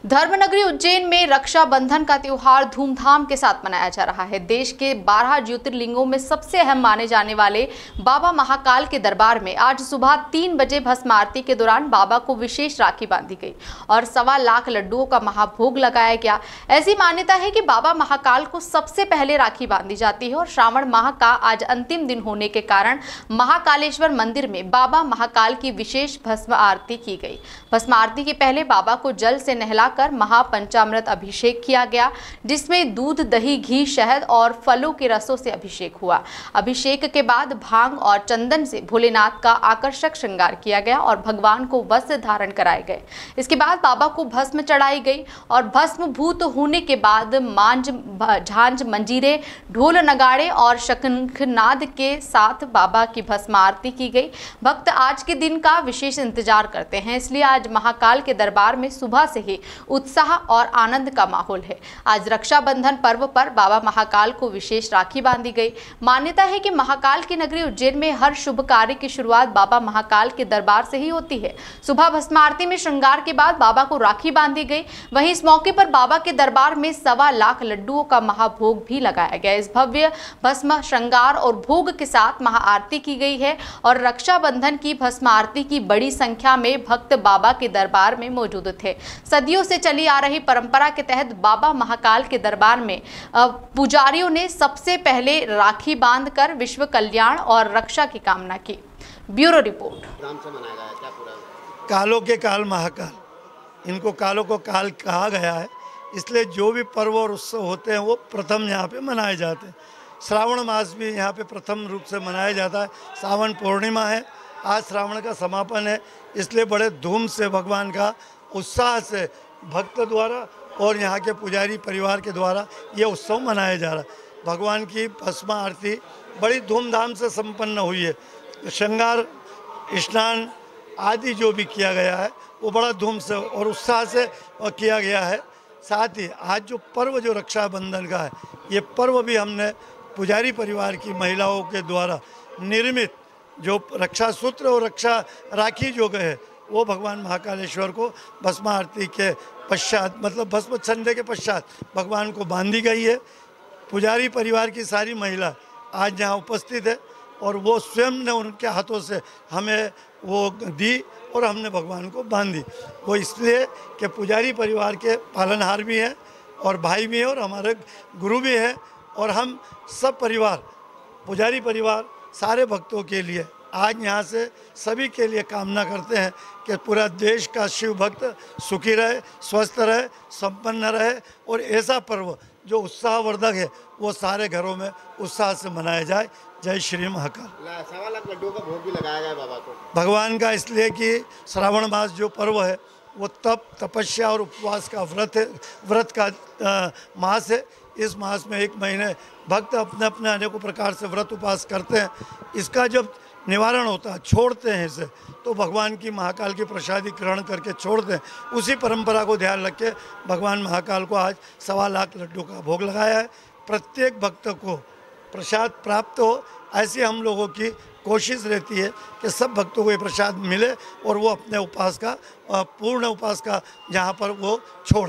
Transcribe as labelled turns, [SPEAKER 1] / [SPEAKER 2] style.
[SPEAKER 1] धर्मनगरी उज्जैन में रक्षाबंधन का त्योहार धूमधाम के साथ मनाया जा रहा है। देश के 12 ज्योतिर्लिंगों में सबसे अहम माने जाने वाले बाबा महाकाल के दरबार में आज सुबह 3 बजे भस्म आरती के दौरान बाबा को विशेष राखी बांधी गई और 1.25 लाख लड्डुओं का महाभोग लगाया गया। ऐसी मान्यता है कि बाबा महाकाल को सबसे पहले राखी बांधी जाती है और श्रावण माह का आज अंतिम दिन होने के कारण महाकालेश्वर मंदिर में बाबा महाकाल की विशेष भस्म आरती की गई। भस्म आरती के पहले बाबा को जल से नहलाकर महापंचामृत अभिषेक किया गया, जिसमें दूध, दही, घी, शहद और फलों के रसों से अभिषेक हुआ। अभिषेक के बाद भांग और चंदन से भोलेनाथ का आकर्षक श्रृंगार किया गया और भगवान को वस्त्र धारण कराए गए। इसके बाद बाबा को भस्म चढ़ाई गई और भस्म भूत होने के बाद मांझ, झांझ, मंजीरे, ढोल, नगाड़े और शंखनाद के साथ बाबा की भस्म आरती की गई। भक्त आज के दिन का विशेष इंतजार करते हैं, इसलिए आज महाकाल के दरबार में सुबह से ही उत्साह और आनंद का माहौल है। आज रक्षाबंधन पर्व पर बाबा महाकाल को विशेष राखी बांधी गई। मान्यता है कि महाकाल की नगरी उज्जैन में हर शुभ कार्य की शुरुआत बाबा महाकाल के दरबार से ही होती है। सुबह भस्म आरती में श्रृंगार के बाद बाबा को राखी बांधी गई। वहीं इस मौके पर बाबा के दरबार में 1.25 लाख लड्डुओं का महाभोग भी लगाया गया। इस भव्य भस्म श्रृंगार और भोग के साथ महाआरती की गई है और रक्षाबंधन की भस्म आरती की बड़ी संख्या में भक्त बाबा के दरबार में मौजूद थे। सदियों से चली आ रही परंपरा के तहत बाबा महाकाल के दरबार में पुजारियों ने सबसे पहले राखी बांधकर विश्व कल्याण और रक्षा की कामना की। Bureau report.
[SPEAKER 2] नाम से मनाया गया क्या पूरा?
[SPEAKER 3] कालों के काल महाकाल, इनको कालों को काल कहा गया है, इसलिए जो भी पर्व और उत्सव होते हैं वो प्रथम यहाँ पे मनाए जाते हैं। श्रावण मास भी यहाँ पे प्रथम रूप से मनाया जाता है। सावन पूर्णिमा है, आज श्रावण का समापन है, इसलिए बड़े धूम से भगवान का उत्साह से भक्त द्वारा और यहाँ के पुजारी परिवार के द्वारा ये उत्सव मनाया जा रहा है। भगवान की भस्म आरती बड़ी धूमधाम से संपन्न हुई है। श्रृंगार, स्नान आदि जो भी किया गया है वो बड़ा धूम से और उत्साह से किया गया है। साथ ही आज जो पर्व जो रक्षाबंधन का है, ये पर्व भी हमने पुजारी परिवार की महिलाओं के द्वारा निर्मित जो रक्षा सूत्र और रक्षा राखी जो गए वो भगवान महाकालेश्वर को भस्म आरती के पश्चात, मतलब भस्म छंदे के पश्चात भगवान को बांधी गई है। पुजारी परिवार की सारी महिला आज यहाँ उपस्थित है और वो स्वयं ने उनके हाथों से हमें वो दी और हमने भगवान को बांधी। वो इसलिए कि पुजारी परिवार के पालनहार भी हैं और भाई भी हैं और हमारे गुरु भी हैं और हम सब परिवार, पुजारी परिवार, सारे भक्तों के लिए आज यहाँ से सभी के लिए कामना करते हैं कि पूरा देश का शिव भक्त सुखी रहे, स्वस्थ रहे, संपन्न रहे और ऐसा पर्व जो उत्साहवर्धक है वो सारे घरों में उत्साह से मनाया जाए। जय श्री महाकाल।
[SPEAKER 2] 1.25 लाख लड्डुओं का भोग भी लगाया गया बाबा को
[SPEAKER 3] भगवान का, इसलिए कि श्रावण मास जो पर्व है वो तप, तपस्या और उपवास का व्रत का मास है। इस मास में 1 महीने भक्त अपने अपने अनेकों प्रकार से व्रत उपवास करते हैं। इसका जब निवारण होता है, छोड़ते हैं इसे, तो भगवान की महाकाल की प्रसादी ग्रहण करके छोड़ते हैं। उसी परंपरा को ध्यान रख के भगवान महाकाल को आज 1.25 लाख लड्डू का भोग लगाया है। प्रत्येक भक्त को प्रसाद प्राप्त हो, ऐसी हम लोगों की कोशिश रहती है कि सब भक्तों को ये प्रसाद मिले और वो अपने उपास का पूर्ण उपास का जहाँ पर वो छोड़